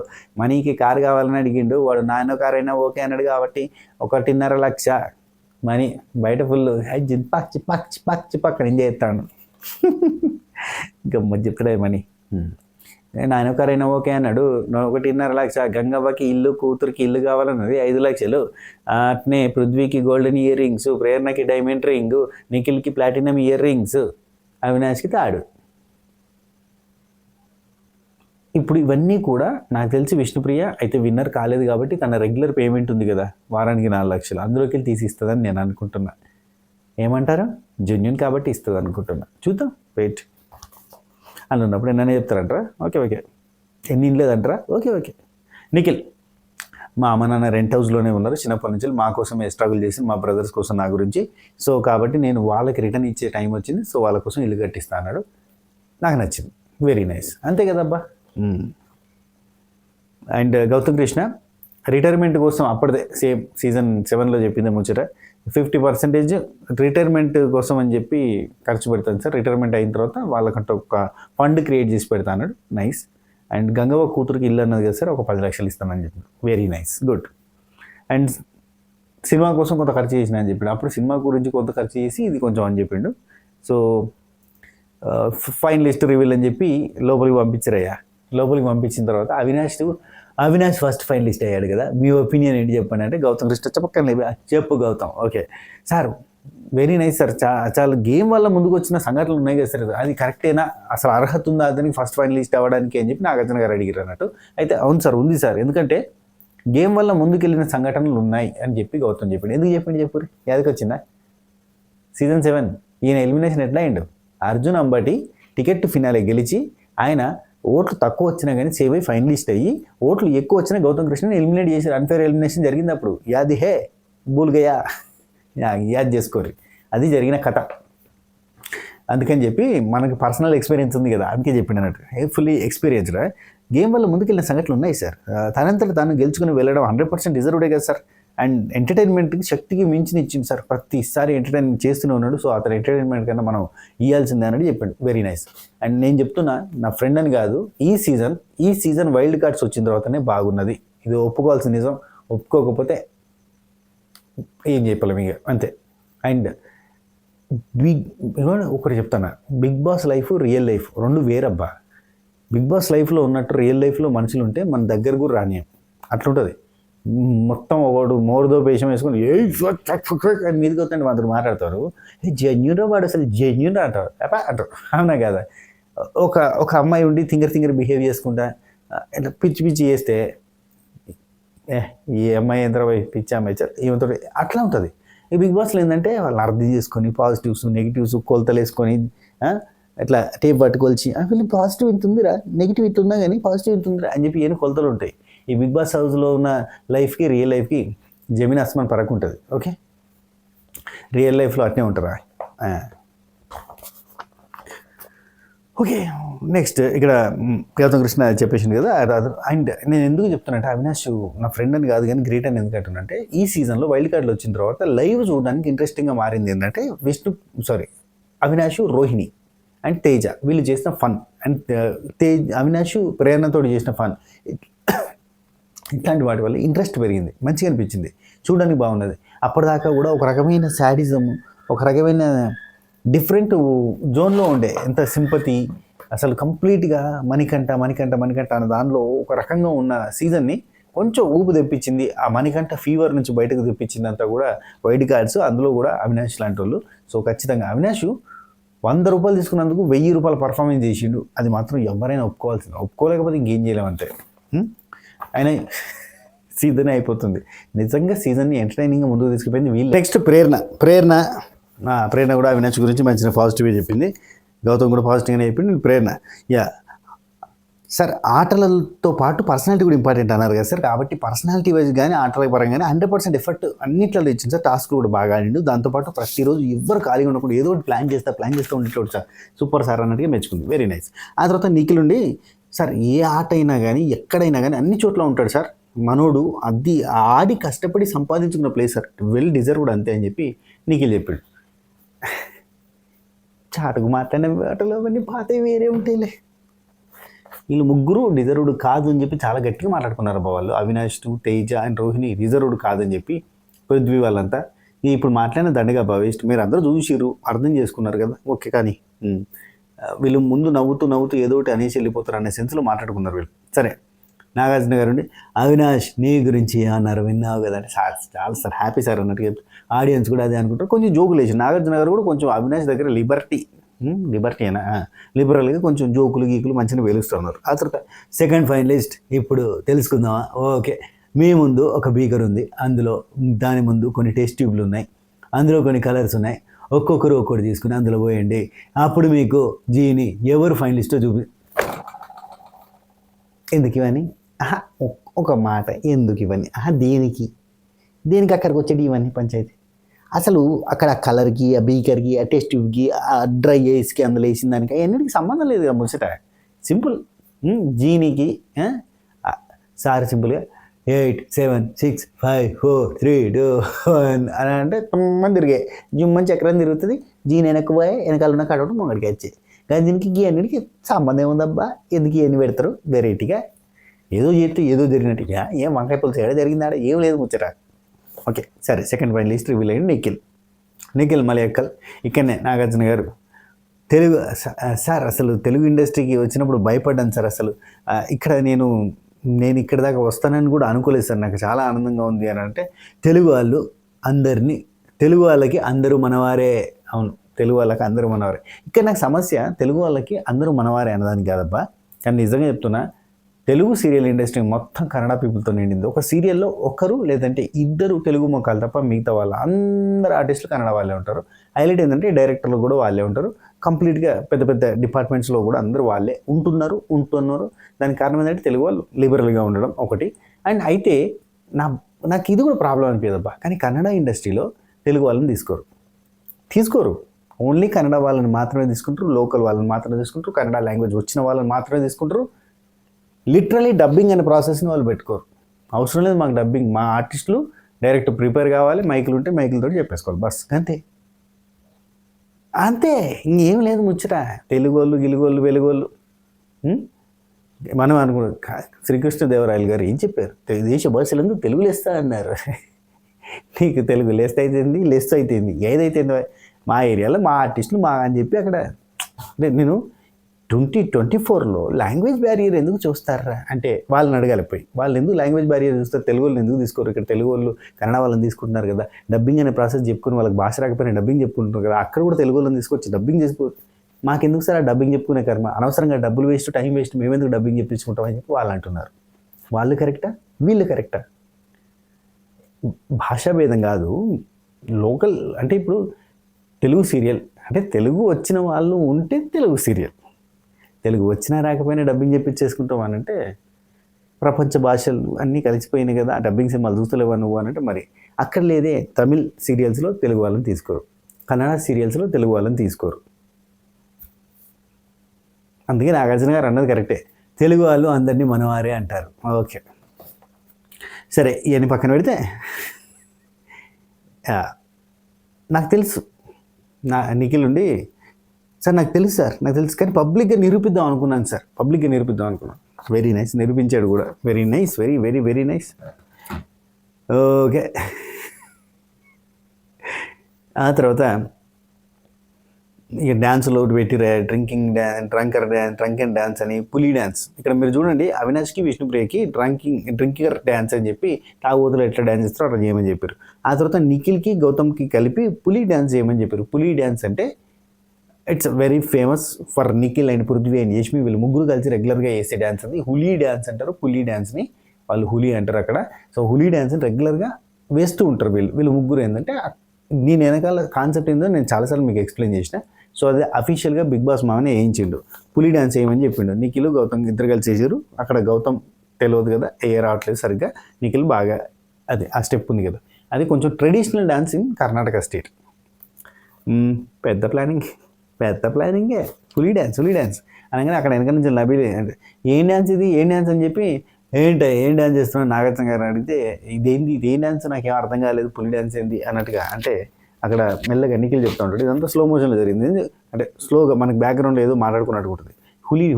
మనీకి కారు కావాలని అడిగిండు, వాడు నాయన కారు అయినా ఓకే అన్నాడు కాబట్టి 1.5 లక్ష మనీ బయట ఫుల్ చిపాక్ ఎంజాయ్ చేస్తాను. గమ్మత్ చెప్తాడే మనీ. నాయన కారు అయినా ఓకే అన్నాడు, 1.5 లక్ష. గంగవ్వకి ఇల్లు, కూతురికి ఇల్లు కావాలన్నది 5 లక్షలు. అట్నే పృథ్వీకి గోల్డెన్ ఇయర్ రింగ్స్, ప్రేరణకి డైమండ్ రింగ్, నిఖిల్కి ప్లాటినం ఇయర్ రింగ్స్, అవినాష్కి తాడు. ఇప్పుడు ఇవన్నీ కూడా నాకు తెలిసి విష్ణుప్రియ అయితే విన్నర్ కాలేదు కాబట్టి తన రెగ్యులర్ పేమెంట్ ఉంది కదా వారానికి 4 లక్షలు, అందులోకి వెళ్ళి తీసి ఇస్తుందని నేను అనుకుంటున్నా. ఏమంటారు? జెన్యున్ కాబట్టి ఇస్తుంది అనుకుంటున్నా. చూద్దాం, వెయిట్. అని ఉన్నప్పుడు ఎన్నైనా చెప్తారంటారా? ఓకే. ఎన్ని లేదంటారా? ఓకే. నిఖిల్, మా అమ్మ నాన్న రెంట్ హౌస్లోనే ఉన్నారు చిన్నప్పటి నుంచి, మా కోసమే స్ట్రగుల్ చేసి మా బ్రదర్స్ కోసం నా గురించి. సో కాబట్టి నేను వాళ్ళకి రిటర్న్ ఇచ్చే టైం వచ్చింది, సో వాళ్ళ కోసం ఇల్లు కట్టిస్తా అన్నాడు. నాకు నచ్చింది, వెరీ నైస్. అంతే కదబ్బా. అండ్ గౌతమ్ కృష్ణ రిటైర్మెంట్ కోసం అప్పటిదే సేమ్ సీజన్ 7లో చెప్పింది ముచ్చట, 50% రిటైర్మెంట్ కోసం అని చెప్పి ఖర్చు పెడతాను సార్, రిటైర్మెంట్ అయిన తర్వాత వాళ్ళకంటే ఒక ఫండ్ క్రియేట్ చేసి పెడతా అన్నాడు. నైస్. అండ్ గంగవ్వ కూతురికి ఇల్లు అన్నది కదా సార్, ఒక 10 లక్షలు ఇస్తానని చెప్పాడు. Very nice, good. And cinema కోసం కొంత ఖర్చు చేసిన అని చెప్పాడు. అప్పుడు సినిమా గురించి కొంత ఖర్చు చేసి ఇది కొంచెం అని చెప్పిండు. సో ఫైనలిస్ట్ రివీల్ అని చెప్పి లోపలికి పంపించారయ్యా. లోపలికి పంపించిన తర్వాత అవినాష్ ఫస్ట్ ఫైనలిస్ట్ అయ్యాడు కదా, మీ ఒపీనియన్ ఏంటి చెప్పండి అంటే, గౌతమ్ కృష్ణ చెప్పు Gautam. Okay sir, very nice sir. చాలా గేమ్ వల్ల ముందుకు వచ్చిన సంఘటనలు ఉన్నాయి కదా సార్, అది కరెక్టేనా, అసలు అర్హత ఉందా అతనికి ఫస్ట్ ఫైనలిస్ట్ అవ్వడానికి అని చెప్పి నాగార్జున గారు అడిగారు అన్నట్టు. అయితే అవును సార్ ఉంది సార్, ఎందుకంటే గేమ్ వల్ల ముందుకెళ్ళిన సంఘటనలు ఉన్నాయి అని చెప్పి గౌతమ్ చెప్పాడు. ఎందుకు చెప్పారు యాదకి వచ్చిందా? సీజన్ 7 ఈయన ఎలిమినేషన్ ఎట్లా అయిండు? అర్జున్ అంబటి టికెట్ ఫినాలే గెలిచి ఆయన ఓట్లు తక్కువ వచ్చినా కానీ సేవ్ అయ్యి ఫైనలిస్ట్ అయ్యి, ఓట్లు ఎక్కువ వచ్చినా గౌతమ్ కృష్ణని ఎలిమినేట్ చేశారు. అన్ఫేర్ ఎలిమినేషన్ జరిగింది అప్పుడు. యాది హే బూల్ గయా, యాద్ చేసుకోరు, అది జరిగిన కథ. అందుకని చెప్పి మనకి పర్సనల్ ఎక్స్పీరియన్స్ ఉంది కదా, అందుకే చెప్పిండు అన్నట్టు. Fully experienced. గేమ్ వల్ల ముందుకెళ్ళిన సంఘటనలు ఉన్నాయి సార్. తనంతట తాను గెలుచుకుని వెళ్ళడం 100% డిజర్వ్డే కదా సార్. అండ్ ఎంటర్టైన్మెంట్కి శక్తికి మించిన ఇచ్చింది సార్, ప్రతిసారి ఎంటర్టైన్మెంట్ చేస్తూనే ఉన్నాడు. సో అతను ఎంటర్టైన్మెంట్ కన్నా మనం ఇవ్వాల్సిందే అని చెప్పాడు. Very nice. అండ్ నేను చెప్తున్నా, నా ఫ్రెండ్ అని కాదు, ఈ సీజన్ వైల్డ్ కార్డ్స్ వచ్చిన తర్వాతనే బాగున్నది. ఇది ఒప్పుకోవాల్సిన నిజం. ఒప్పుకోకపోతే ఏం చెప్పలేము ఇక, అంతే. అండ్ ఒకటి చెప్తాను, Bigg Boss life real life 2 వేరబ్బా. బిగ్ బాస్ లైఫ్లో ఉన్నట్టు రియల్ లైఫ్లో మనుషులు ఉంటే మన దగ్గర కూడా రానియం, అట్లుంటుంది. మొత్తం ఒకడు మోరుదో పేషం వేసుకొని ఏ మీదకి వస్తుంటే మాత్రం మాట్లాడతారు. జెన్యున్ వాడు అసలు జెన్యున్ అంటారు అంటారు. అవునా కదా? ఒక ఒక అమ్మాయి ఉండి తింగర్ బిహేవ్ చేసుకుంటా ఇట్లా పిచ్చి చేస్తే ఈ అమ్మాయి ఎంత పిచ్చి అమ్మాయి ఈమెతో అట్లా ఉంటుంది. ఈ బిగ్ బాస్లో ఏంటంటే వాళ్ళు అర్థం చేసుకొని పాజిటివ్స్ నెగిటివ్స్ కొలతలు వేసుకొని ఇట్లా టేప్ పట్టుకొల్చి వీళ్ళు పాజిటివ్ ఇంత ఉందిరా, నెగిటివ్ ఇంత ఉన్నా కానీ పాజిటివ్ ఇంత ఉందిరా అని చెప్పి ఏమైనా కొలతలు ఉంటాయి. ఈ బిగ్ బాస్ హౌస్లో ఉన్న లైఫ్కి రియల్ లైఫ్కి జమీన్ ఆస్మాన్ ఫరక్ ఉంటుంది. ఓకే, రియల్ లైఫ్లో అట్నే ఉంటారా? ఓకే, నెక్స్ట్ ఇక్కడ గౌతమ్ కృష్ణ చెప్పేసింది కదా. అండ్ నేను ఎందుకు చెప్తానంటే అవినాష్ నా ఫ్రెండ్ అని కాదు కానీ గ్రేట్ అని ఎందుకు అంటున్నానంటే ఈ సీజన్లో వైల్డ్ కార్డులు వచ్చిన తర్వాత లైవ్ చూడడానికి ఇంట్రెస్టింగ్గా మారింది ఏంటంటే అవినాష్, రోహిణి అండ్ తేజ వీళ్ళు చేసిన ఫన్ అండ్ అవినాష్ ప్రేరణతో చేసిన ఫన్ ఇట్లాంటి వాటి వల్ల ఇంట్రెస్ట్ పెరిగింది, మంచిగా అనిపించింది, చూడడానికి బాగున్నది. అప్పటిదాకా కూడా ఒక రకమైన శాడిజం, ఒక రకమైన డిఫరెంట్ జోన్లో ఉండే ఎంత సింపతి అసలు కంప్లీట్గా మణికంఠ అనే దానిలో ఒక రకంగా ఉన్న సీజన్ని కొంచెం ఊపు తెప్పించింది. ఆ మణికంఠ ఫీవర్ నుంచి బయటకు తెప్పించింది అంతా కూడా వైల్డ్ కార్డ్స్, అందులో కూడా అవినాష్ లాంటి వాళ్ళు. సో ఖచ్చితంగా అవినాష్ 100 రూపాయలు తీసుకున్నందుకు 1000 రూపాయలు పర్ఫార్మెన్స్ చేసిండు. అది మాత్రం ఎవరైనా ఒప్పుకోవాల్సింది, ఒప్పుకోలేకపోతే ఇంకేం చేయలేమంతే. ఆయన సీజన్ అయిపోతుంది. నిజంగా సీజన్ని ఎంటర్టైనింగ్గా ముందుకు తీసుకుపోయింది వీళ్ళు. నెక్స్ట్ ప్రేరణ కూడా అవినాష్ గురించి మంచిగా పాజిటివ్గా చెప్పింది. గౌతమ్ కూడా పాజిటివ్గానే చెప్పింది. ప్రేరణ సార్ ఆటలతో పాటు పర్సనాలిటీ కూడా ఇంపార్టెంట్ అన్నారు కదా సార్. కాబట్టి పర్సనాలిటీ వైజ్ కానీ ఆటల పరంగానే 100% ఎఫర్ట్ అన్నింటిలో ఇచ్చింది సార్. టాస్క్ కూడా బాగా ఆడిండు. దాంతోపాటు ప్రతిరోజు ఎవరు ఖాళీగా ఉండకుండా ఏదో ఒకటి ప్లాన్ చేస్తూ ఉండేటోడు సార్. సూపర్ సార్ అన్నట్టుగా మెచ్చుకుంది. Very nice. ఆ తర్వాత నిఖిల్ ఉండి సార్ ఏ ఆట అయినా కానీ ఎక్కడైనా కానీ అన్ని చోట్ల ఉంటాడు సార్ మనోడు, అది ఆడి కష్టపడి సంపాదించుకున్న ప్లేస్ సార్, వెల్ డిజర్వ్ కూడా అంతే అని చెప్పి నిఖిల్ చెప్పాడు. చాటుకు మాట్లాడిన ఆటలు అవన్నీ పాతే వేరే ఉంటాయిలే. వీళ్ళు ముగ్గురు డిజర్వ్డ్ కాదు అని చెప్పి చాలా గట్టిగా మాట్లాడుకున్నారు అబ్బా వాళ్ళు. అవినాష్, తేజ అండ్ రోహిణి డిజర్వ్డ్ కాదని చెప్పి పృథ్వీ వాళ్ళంతా. ఇప్పుడు మాట్లాడిన దండగా వేస్ట్. మీరు అందరూ చూసిరు, అర్థం చేసుకున్నారు కదా, ఓకే. కానీ వీళ్ళు ముందు నవ్వుతూ ఏదో ఒకటి అనేసి వెళ్ళిపోతారు అనే సెన్స్లో మాట్లాడుకున్నారు వీళ్ళు. సరే, నాగార్జున గారు ఉండి అవినాష్ నీ గురించి అన్నారు, విన్నావు కదా అంటే చాలా సార్ హ్యాపీ సార్ అన్నట్టు చెప్తారు. ఆడియన్స్ కూడా అదే అనుకుంటారు. కొంచెం జోకులు వేసి నాగార్జున గారు కూడా కొంచెం అవినాష్ దగ్గర లిబర్టీ అయినా లిబరల్గా కొంచెం జోకులు గీకులు మంచిగా వెలుస్తున్నారు. ఆ తర్వాత సెకండ్ ఫైనలిస్ట్ ఇప్పుడు తెలుసుకుందామా? ఓకే, మీ ముందు ఒక బీకర్ ఉంది, అందులో దాని ముందు కొన్ని టెస్ట్ ట్యూబ్లు ఉన్నాయి, అందులో కొన్ని కలర్స్ ఉన్నాయి, ఒక్కొక్కరు ఒక్కొక్కటి తీసుకుని అందులో పోయండి. అప్పుడు మీకు జీని ఎవరు ఫైనలిస్టో ఎందుకు ఇవన్నీ? ఒక మాట, ఎందుకు ఇవన్నీ? దేనికి అక్కడికి వచ్చేది ఇవన్నీ పంచాయతీ? అసలు అక్కడ ఆ కలర్కి, ఆ బీకర్కి, ఆ టెస్ట్ ట్యూబ్కి, ఆ డ్రై ఐస్కి అందులో వేసిన దానికి అన్నిటికీ సంబంధం లేదు కదా ముచ్చట. సింపుల్. జీనికి సార్ సింపుల్గా 8 7 6 5 4 3 2 1 అని అంటే తొమ్మిది తిరిగాయి. జుమ్మని చక్రం తిరుగుతుంది. జీని వెనక్కి పోయి వెనకాల ఉన్న కడవడం మొగడికి వచ్చాయి. కానీ దీనికి గీ అన్నిటికీ సంబంధం ఏముందబ్బా? ఎందుకు ఇవన్నీ పెడతారు వెరైటీగా? ఏదో చేస్తే ఏదో జరిగినట్టుగా. ఏం వంకాయ పులుసు ఏడా జరిగిందాడ? ఏం లేదు ముచ్చట. ఓకే, సరే. సెకండ్ ఫైనలిస్ట్ రివీల్ అయ్యింది నిఖిల్ మలయక్కల్. ఇక్కడనే నాగార్జున గారు తెలుగు సార్ అసలు తెలుగు ఇండస్ట్రీకి వచ్చినప్పుడు భయపడ్డాను సార్. అసలు ఇక్కడ నేను ఇక్కడ దాకా వస్తానని కూడా అనుకోలేదు సార్. నాకు చాలా ఆనందంగా ఉంది అని అంటే తెలుగు వాళ్ళకి అందరూ మనవారే. అవును, తెలుగు వాళ్ళకి అందరూ మనవారే. ఇక్కడ నాకు సమస్య తెలుగు వాళ్ళకి అందరూ మనవారే అన్నదానికి కాదబ్బా. కానీ నిజంగా చెప్తున్నా, తెలుగు సీరియల్ ఇండస్ట్రీ మొత్తం కన్నడ పీపుల్తో నిండింది. ఒక సీరియల్లో ఒకరు లేదంటే ఇద్దరు తెలుగు మొక్కలు తప్ప మిగతా వాళ్ళు అందరు ఆర్టిస్టులు కన్నడ వాళ్ళే ఉంటారు. హైలైట్ ఏంటంటే డైరెక్టర్లు కూడా వాళ్ళే ఉంటారు. కంప్లీట్గా పెద్ద డిపార్ట్మెంట్స్లో కూడా అందరూ వాళ్ళే ఉంటున్నారు. దానికి కారణం ఏంటంటే తెలుగు వాళ్ళు లిబరల్గా ఉండడం ఒకటి. అండ్ అయితే నాకు ఇది కూడా ప్రాబ్లం అనిపించదబ్బా. కానీ కన్నడ ఇండస్ట్రీలో తెలుగు వాళ్ళని తీసుకోరు. ఓన్లీ కన్నడ వాళ్ళని మాత్రమే తీసుకుంటారు, లోకల్ వాళ్ళని మాత్రమే తీసుకుంటారు, కన్నడ లాంగ్వేజ్ వచ్చిన వాళ్ళని మాత్రమే తీసుకుంటారు. లిటరలీ డబ్బింగ్ అనే ప్రాసెస్ని వాళ్ళు పెట్టుకోరు. అవసరం లేదు మాకు డబ్బింగ్, మా ఆర్టిస్టులు డైరెక్ట్ ప్రిపేర్ కావాలి, మైకులు ఉంటే మైకులతో చెప్పేసుకోవాలి బస్, అంతే. ఇంకేం లేదు ముచ్చట. తెలుగోళ్ళు గిలుగోళ్ళు వెలుగోళ్ళు మనం అనుకున్నాం. శ్రీకృష్ణదేవరాయలు గారు ఏం చెప్పారు? దేశ భాషలందు తెలుగు లెస్తా అన్నారు. నీకు తెలుగు లెస్ అయితేంది, లెస్ అయితేంది, ఏదైతే మా ఏరియాలో మా ఆర్టిస్టులు మా అని చెప్పి అక్కడ నేను 2024లో లాంగ్వేజ్ బ్యారియర్ ఎందుకు చూస్తారా అంటే వాళ్ళని అడగాలి పోయి. వాళ్ళు ఎందుకు లాంగ్వేజ్ బ్యారియర్ చూస్తారు, తెలుగు వాళ్ళని ఎందుకు తీసుకోరు? ఇక్కడ తెలుగు వాళ్ళు కన్నడ వాళ్ళని తీసుకుంటున్నారు కదా, డబ్బింగ్ అనే ప్రాసెస్ చెప్పుకుని వాళ్ళకి భాష రాకపోయినా డబ్బింగ్ చెప్పుకుంటున్నారు కదా, అక్కడ కూడా తెలుగు వాళ్ళని తీసుకొచ్చి డబ్బింగ్ చేసుకో. మాకెందుకు సార్ ఆ డబ్బింగ్ చెప్పుకునే కర్మ, అనవసరంగా డబ్బులు వేస్ట్, టైం వేస్ట్, మేమెందుకు డబ్బింగ్ చెప్పించుకుంటామని చెప్పి వాళ్ళు అంటున్నారు. వాళ్ళు కరెక్టా, వీళ్ళు కరెక్టా? భాషా భేదం కాదు, లోకల్ అంటే ఇప్పుడు తెలుగు సీరియల్ అంటే తెలుగు వచ్చిన వాళ్ళు ఉంటే తెలుగు సీరియల్, తెలుగు వచ్చినా రాకపోయినా డబ్బింగ్ చెప్పించేసుకుంటాం అని అంటే ప్రపంచ భాషలు అన్నీ కలిసిపోయినాయి కదా, డబ్బింగ్ సినిమాలు చూస్తలేవా నువ్వు అని అంటే మరి అక్కడ లేదే. తమిళ్ సీరియల్స్లో తెలుగు వాళ్ళని తీసుకోరు, కన్నడ సీరియల్స్లో తెలుగు వాళ్ళని తీసుకోరు. అందుకే నాగార్జున గారు అన్నది కరెక్టే, తెలుగు వాళ్ళు అందరినీ మనవారే అంటారు. ఓకే సరే, ఇవన్నీ పక్కన పెడితే నాకు తెలుసు నిఖిల్ ఉండి సార్ నాకు తెలుసు సార్, నాకు తెలుసు, కానీ పబ్లిక్గా నిరూపిద్దాం అనుకున్నాను సార్, పబ్లిక్గా నిరూపిద్దాం అనుకున్నాను. వెరీ నైస్, నిరూపించాడు కూడా. Very nice, very very very nice. Okay, ఆ తర్వాత ఇక డ్యాన్స్లో ఒకటి పెట్టి డ్రింకింగ్ డ్రంక్ అండ్ డ్యాన్స్ అని, పులి డ్యాన్స్. ఇక్కడ మీరు చూడండి, అవినాష్కి విష్ణుప్రియకి డ్రింకర్ డ్యాన్స్ అని చెప్పి తాగుబోతులు ఎట్లా డ్యాన్స్ చేస్తారో అట్లా చేయమని చెప్పారు. ఆ తర్వాత నిఖిల్కి గౌతమ్కి కలిపి పులి డ్యాన్స్ చేయమని చెప్పారు. పులి డ్యాన్స్ అంటే it's very famous for Nikhil and Prithvi and Yashmi, వీళ్ళు ముగ్గురు కలిసి రెగ్యులర్గా వేసే డ్యాన్స్ అది హులీ డ్యాన్స్ అంటారు. పులి డ్యాన్స్ని వాళ్ళు హులీ అంటారు అక్కడ. సో హులీ డ్యాన్స్ని రెగ్యులర్గా వేస్తూ ఉంటారు వీళ్ళు ముగ్గురు. ఏంటంటే నేను వెనకాల కాన్సెప్ట్ ఏందో నేను చాలాసార్లు మీకు ఎక్స్ప్లెయిన్ చేసిన. సో అది అఫీషియల్గా బిగ్ బాస్ మామని వేయించిండు, పులి డ్యాన్స్ వేయమని చెప్పిండు. నిఖిల్ గౌతమ్ ఇద్దరు కలిసి చేసారు. అక్కడ గౌతమ్ తెలియదు కదా, రావట్లేదు సరిగ్గా, నిఖిల్ బాగా అది ఆ స్టెప్ ఉంది కదా, అది కొంచెం traditional dance in Karnataka state. పెద్ద ప్లానింగే పులి డ్యాన్స్ అనగానే అక్కడ వెనక నుంచి నబీలే అంటే ఏం డ్యాన్స్ ఏం డ్యాన్స్ అని చెప్పి ఏం డ్యాన్స్ చేస్తున్నాడు నాగార్జున గారు అడిగితే ఇది ఏం డ్యాన్స్ నాకేం అర్థం కాలేదు, పులి డ్యాన్స్ ఏంది అన్నట్టుగా. అంటే అక్కడ మెల్లగా నిఖిల్ చెప్తా ఉంటాడు, ఇదంతా స్లో మోషన్లో జరిగింది, అంటే స్లోగా మనకి బ్యాక్గ్రౌండ్లో ఏదో మాట్లాడుకున్నట్టు ఉంటుంది.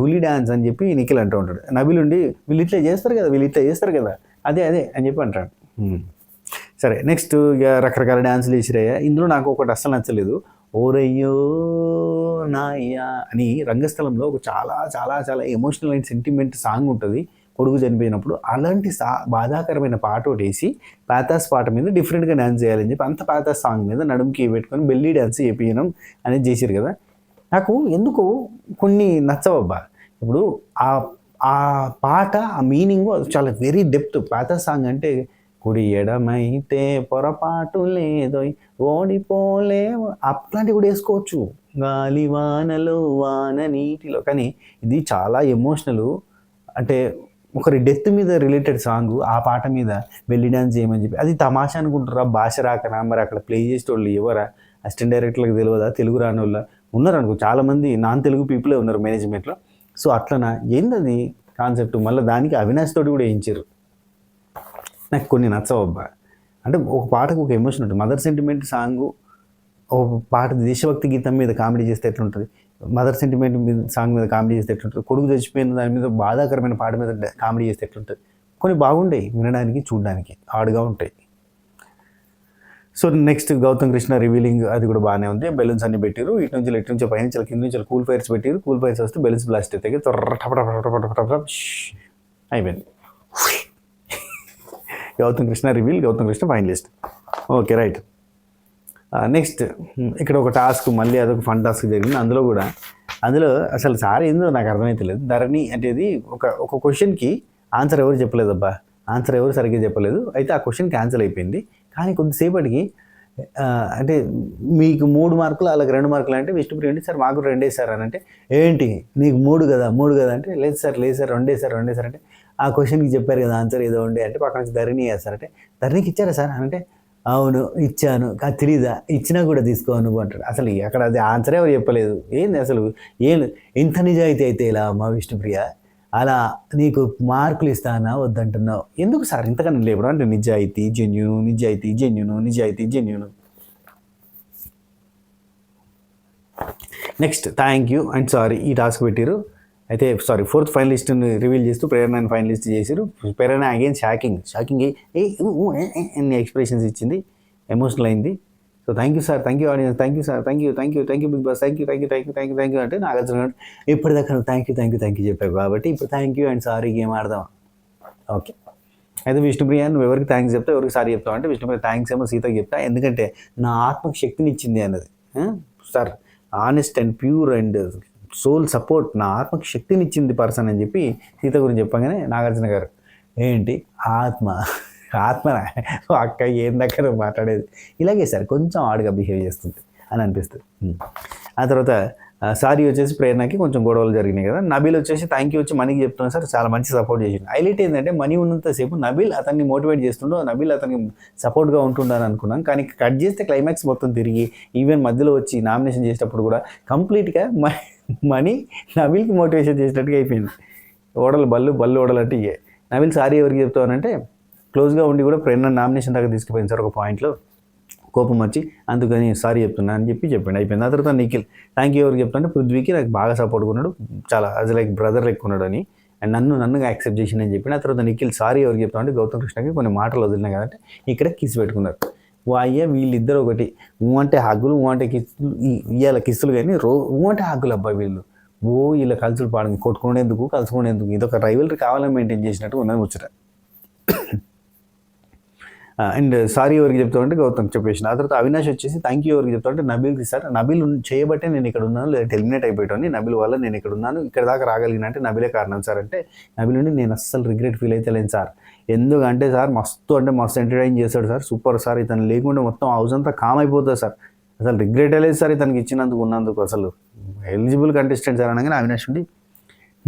హులీ డ్యాన్స్ అని చెప్పి నిఖిల్ అంటూ ఉంటాడు. నబీల్ ఉండి వీళ్ళు ఇట్లా చేస్తారు కదా అదే అని చెప్పి అంటాడు. సరే, నెక్స్ట్ ఇక రకరకాల డ్యాన్సులు వేసిరాయా. ఇందులో నాకు ఒకటి అస్సలు నచ్చలేదు, ఓరయ్యో నాయ్యా అని రంగస్థలంలో ఒక చాలా చాలా చాలా ఎమోషనల్ అండ్ సెంటిమెంట్ సాంగ్ ఉంటుంది కొడుకు చనిపోయినప్పుడు. అలాంటి బాధాకరమైన పాట ఒకటి వేసి పాతాస్ పాట మీద డిఫరెంట్గా డ్యాన్స్ చేయాలని చెప్పి అంత పాతాస్ సాంగ్ మీద నడుముకి పెట్టుకొని బెల్లీ డ్యాన్స్ చేపించడం అనేది చేశారు కదా. నాకు ఎందుకు కొన్ని నచ్చవబ్బా. ఇప్పుడు ఆ పాట ఆ మీనింగ్ చాలా వెరీ డెప్త్. పాతాస్ సాంగ్ అంటే కుడి ఎడమైతే పొరపాటు లేదో ఓడిపోలే, అట్లాంటివి కూడా వేసుకోవచ్చు, గాలి వానలో వాన నీటిలో. కానీ ఇది చాలా ఎమోషనల్, అంటే ఒకరి డెత్ మీద రిలేటెడ్ సాంగ్. ఆ పాట మీద బెల్లీ డ్యాన్స్ చేయమని చెప్పి అది తమాషా అనుకుంటారా, భాష రాకనా, మరి అక్కడ ప్లే చేసేటోళ్ళు ఎవరా, అసిస్టెంట్ డైరెక్టర్లకు తెలియదా, తెలుగు రాని వాళ్ళు ఉన్నారు అనుకో, చాలామంది నాన్ తెలుగు పీపులే ఉన్నారు మేనేజ్మెంట్లో. సో అట్లనా ఏందది కాన్సెప్ట్. మళ్ళీ దానికి అవినాష్ తోటి కూడా వేయించారు. నాకు కొన్ని నచ్చవబ్బా. అంటే ఒక పాటకు ఒక ఎమోషన్ ఉంటుంది. మదర్ సెంటిమెంట్ సాంగ్ ఒక పాట దేశభక్తి గీతం మీద కామెడీ చేస్తే ఎట్లుంటుంది, మదర్ సెంటిమెంట్ మీద సాంగ్ మీద కామెడీ చేస్తే ఎట్లుంటుంది, కొడుకు చచ్చిపోయిన దాని మీద బాధాకరమైన పాట మీద కామెడీ చేస్తే ఎట్లుంటుంది. కొన్ని బాగుంటాయి వినడానికి, చూడడానికి ఆడుగా ఉంటాయి. So next Gautam Krishna revealing అది కూడా బాగానే ఉంది. బెలూన్స్ అన్ని పెట్టారు, ఇటు నుంచి పైన చాలా కింద నుంచి కూల్ ఫైర్స్ పెట్టారు. కూల్ ఫైర్స్ వస్తే బెలూన్స్ బ్లాస్ట్ అవుతాయి, అయిపోయింది. Gautam Krishna reveal, Gautam Krishna finalist. Okay right. Next ఇక్కడ ఒక టాస్క్, మళ్ళీ అదొక ఫన్ టాస్క్ జరిగింది. అందులో అసలు సార్ ఏందో నాకు అర్థమైతలేదు. ధరణి అంటే ఒక క్వశ్చన్కి ఆన్సర్ ఎవరు చెప్పలేదబ్బా, ఆన్సర్ ఎవరు సరిగ్గా చెప్పలేదు. అయితే ఆ క్వశ్చన్ క్యాన్సిల్ అయిపోయింది. కానీ కొద్దిసేపటికి అంటే మీకు 3 మార్కులు వాళ్ళకి 2 మార్కులు అంటే విష్ణుప్రియ ఏంటి సార్ మాకు 2 వేసారు అని అంటే, ఏంటి నీకు 3 కదా అంటే, లేదు సార్ 2 వేసారు అంటే ఆ క్వశ్చన్కి చెప్పారు కదా ఆన్సర్ ఏదో ఉండే అంటే పక్కన నుంచి ధరణి వేస్తారంటే, ధరణికి ఇచ్చారా సార్ అంటే, అవును ఇచ్చాను, అది తెలీదా, ఇచ్చినా కూడా తీసుకో నువ్వు అంటాడు. అసలు అక్కడ అది ఆన్సరే ఎవరు చెప్పలేదు. ఏంది అసలు ఇంత నిజాయితీ అయితే ఇలా మా విష్ణుప్రియ, అలా నీకు మార్కులు ఇస్తానా వద్దంటున్నావు ఎందుకు సార్ ఇంతకన్నా లేవడం అంటే నిజాయితీ genuine. Next thank you and sorry ఈ టాస్క్ పెట్టారు. అయితే సారీ 4th ఫైనలిస్ట్ని రివీల్ చేస్తూ ప్రేరణ ఫైనలిస్ట్ చేశారు. ప్రేరణ అగైన్ షాకింగ్ ఎన్ని ఎక్స్ప్రెషన్స్ ఇచ్చింది, ఎమోషనల్ అయింది. So thank you sir, thank you audience, thank you sir, thank you Bigg Boss, thank you అంటే నాగార్జున గారు ఇప్పటిదాకా నువ్వు థ్యాంక్ యూ చెప్పావు కాబట్టి ఇప్పుడు thank you and sorry game ఆడదాం. ఓకే, అయితే విష్ణుప్రియ నువ్వు ఎవరికి థ్యాంక్స్ చెప్తావు, ఎవరికి సారీ చెప్తావు అంటే విష్ణుప్రియ థ్యాంక్స్ ఏమో సీతకి చెప్తా, ఎందుకంటే నా ఆత్మకు శక్తిని ఇచ్చింది అన్నది. Sir honest and pure and soul support, నా ఆత్మకు శక్తిని ఇచ్చింది పర్సన్ అని చెప్పి సీత గురించి చెప్పగానే నాగార్జున గారు ఏంటి ఆత్మ అక్క ఏం దగ్గర మాట్లాడేది, ఇలాగే సార్ కొంచెం ఆడుగా బిహేవ్ చేస్తుంది అని అనిపిస్తుంది. ఆ తర్వాత సారీ వచ్చేసి ప్రేరణకి కొంచెం గొడవలు జరిగినాయి కదా. నబీల్ వచ్చేసి థ్యాంక్ యూ వచ్చి మనీకి చెప్తున్నాను సార్, చాలా మంచి సపోర్ట్ చేసిండు. హైలైట్ ఏంటంటే మనీ ఉన్నంతసేపు నబీల్ అతన్ని మోటివేట్ చేస్తుండో, నబీల్ అతనికి సపోర్ట్గా ఉంటుండని అనుకున్నాం. కానీ కట్ చేస్తే క్లైమాక్స్ మొత్తం తిరిగి ఈవెన్ మధ్యలో వచ్చి నామినేషన్ చేసేటప్పుడు కూడా కంప్లీట్గా మనీ నబీల్కి మోటివేషన్ చేసినట్టుగా అయిపోయింది. బళ్ళు ఓడలు అంటే ఇవే. నబీల్ సారీ ఎవరికి చెప్తానంటే క్లోజ్గా ఉండి కూడా ప్రేరణ నామినేషన్ దాకా తీసుకుపోయింది సార్ ఒక పాయింట్లో, కోపం వచ్చి అందుకని సారీ చెప్తున్నా అని చెప్పాడు. అయిపోయింది. ఆ తర్వాత నిఖిల్ థ్యాంక్ యూ ఎవరికి చెప్తానంటే పృథ్వీకి నాకు బాగా సపోర్ట్గా ఉన్నాడు, చాలా అది లైక్ బ్రదర్ లెక్క ఉన్నాడు అని, అండ్ నన్ను యాక్సెప్ట్ చేసింది అని చెప్పి. ఆ తర్వాత నిఖిల్ సారీ ఎవరికి చెప్తామంటే గౌతమ్ కృష్ణకి కొన్ని మాటలు వదిలినాయి కదంటే ఇక్కడ కిస్ పెట్టుకున్నారు. అయ్యా వీళ్ళిద్దరు ఒకటి అంటే హగ్గులు అంటే కిస్సులు, ఇవాళ కిస్సులు కానీ అంటే హగ్గులు అబ్బాయి వీళ్ళు వీళ్ళ కలుసులు పాడని కలుసుకునేందుకు ఇదొక రైవల్రీ కావాలని మెయింటైన్ చేసినట్టు ఉన్నది ముచ్చట. అండ్ సారీ ఎవరికి చెప్తామంటే గౌతమ్ చెప్పేసిన. ఆ తర్వాత అవినాష్ వచ్చేసి థ్యాంక్ యూ ఎవరికి చెప్తామంటే నబీల్కి సార్, నబీల్ చేయబట్టే నేను ఇక్కడ ఉన్నాను, లేదా ఎలిమినేట్ అయిపోయాను, నబీల్ వల్ల నేను ఇక్కడ ఉన్నాను, ఇక్కడ దాకా రాగలిగిన అంటే నబీలే కారణం సార్ అంటే నబీల్ నుండి నేను అస్సలు రిగ్రెట్ ఫీల్ అయితే లేను సార్, ఎందుకంటే సార్ మస్తు ఎంటర్టైన్ చేశాడు సార్, సూపర్ సార్, ఇతను లేకుండా మొత్తం హౌస్ అంతా కామ్ అయిపోతుంది సార్, అసలు రిగ్రెట్ లేదు సార్ ఇతనికి ఉన్నందుకు, అసలు ఎలిజిబుల్ కంటెస్టెంట్ సార్ అనగానే అవినాష్ ఉండి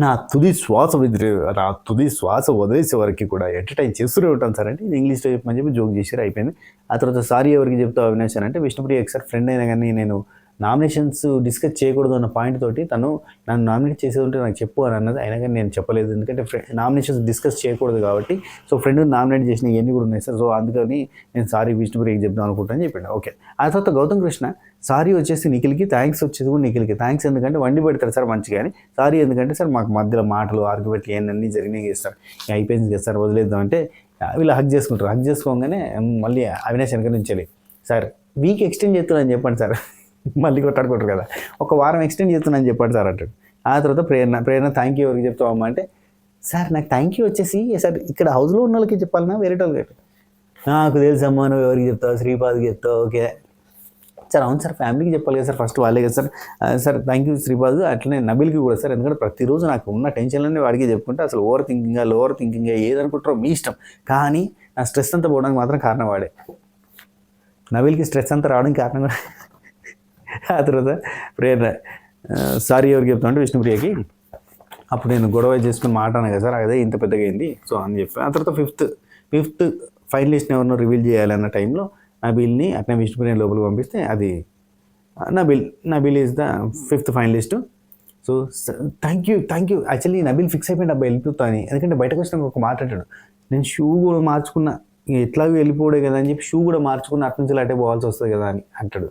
నా తుది శ్వాస వదిలేసే వరకు కూడా ఎంటర్టైన్ చేస్తూనే ఉంటాను సార్ అంటే ఇంగ్లీష్లో చెప్పమని చెప్పి జోక్ చేసారు. అయిపోయింది. ఆ తర్వాత సారీ ఎవరికి చెప్తావు అవినాష్ అంటే విష్ణుప్రియ ఎక్సార్ ఫ్రెండ్ అయినా కానీ నేను నామినేషన్స్ డిస్కస్ చేయకూడదు అన్న పాయింట్ తోటి తను నన్ను నామినేట్ చేసేది ఉంటే నాకు చెప్పు అని అన్నది, అయినా కానీ నేను చెప్పలేదు, ఎందుకంటే నామినేషన్స్ డిస్కస్ చేయకూడదు కాబట్టి. సో ఫ్రెండ్ నామినేట్ చేసిన ఇవన్నీ కూడా ఉన్నాయి సార్, సో అందుకని నేను సారీ విష్ణుప్రియకి చెప్దాం అనుకుంటాను చెప్పాను. ఓకే. ఆ తర్వాత గౌతమ్ కృష్ణ సారీ వచ్చేసి నిఖిల్కి, థ్యాంక్స్ వచ్చేసి కూడా నిఖిల్కి థ్యాంక్స్ ఎందుకంటే వండి పెడతారు సార్ మంచిగా అని, సారీ ఎందుకంటే సార్ మాకు మధ్యలో మాటలు ఆర్గ్యుమెంట్లు ఏమన్నీ జరిగినాయి చేస్తారు, అయిపోయింది కదా సార్ వదిలేద్దాం అంటే వీళ్ళు హక్ చేసుకుంటారు. హక్ చేసుకోగానే మళ్ళీ అవినాష్ వెనక నుంచి సార్ వీక్ ఎక్స్టెండ్ చేస్తున్నాను చెప్పండి సార్, మళ్ళీ కొట్టాడుకుంటారు కదా, ఒక వారం ఎక్స్టెండ్ చేస్తున్నాను చెప్పండి సార్ అంటాడు. ఆ తర్వాత ప్రేరణ థ్యాంక్ యూ ఎవరికి చెప్తావమ్మా అంటే సార్ నాకు థ్యాంక్ యూ వచ్చేసి సార్ ఇక్కడ హౌస్లో ఉన్న వాళ్ళకి చెప్పాలన్నా వేరే వాళ్ళకి, నాకు తెలుసమ్మా నువ్వు ఎవరికి చెప్తావు, శ్రీపాద్కి చెప్తావు, ఓకే సార్ అవును సార్ ఫ్యామిలీకి చెప్పాలి కదా సార్, ఫస్ట్ వాళ్ళే కదా sir, sir thank you Shripad, అట్లనే నబిల్కి కూడా సార్, ఎందుకంటే ప్రతిరోజు నాకు ఉన్న టెన్షన్లన్నీ వాడికి చెప్పుకుంటే అసలు లోవర్ థింకింగ్గా ఏదనుకుంటారో మీ ఇష్టం, కానీ నా స్ట్రెస్ అంతా పోవడానికి మాత్రం కారణం వాడే, నబిల్కి స్ట్రెస్ అంతా రావడానికి కారణం కూడా. ఆ తర్వాత ప్రేరణ సారీ ఎవరికి చెప్తాను అంటే విష్ణుప్రియకి, అప్పుడు నేను గొడవ చేసుకుని మాట్లాడాను కదా సార్, అదే ఇంత పెద్దగా అయింది సో అని చెప్పి. ఆ తర్వాత ఫిఫ్త్ ఫైనలిస్ట్ని ఎవరినో రివీల్ చేయాలన్న టైంలో నబీల్ని అట్నే విష్ణుప్రియని లోపలికి పంపిస్తే అది Nabeel is the 5th finalist. So thank you actually Nabeel fix అయిపోయింది అబ్బాయి వెళ్ళిపోతా అని, ఎందుకంటే బయటకు వచ్చినాక ఒక మాట్లాడాడు, నేను షూ కూడా మార్చుకున్నా ఎట్లాగో వెళ్ళిపోడే కదా అని చెప్పి షూ కూడా మార్చుకున్న అటు నుంచి అటే పోవాల్సి వస్తుంది కదా అని అంటాడు.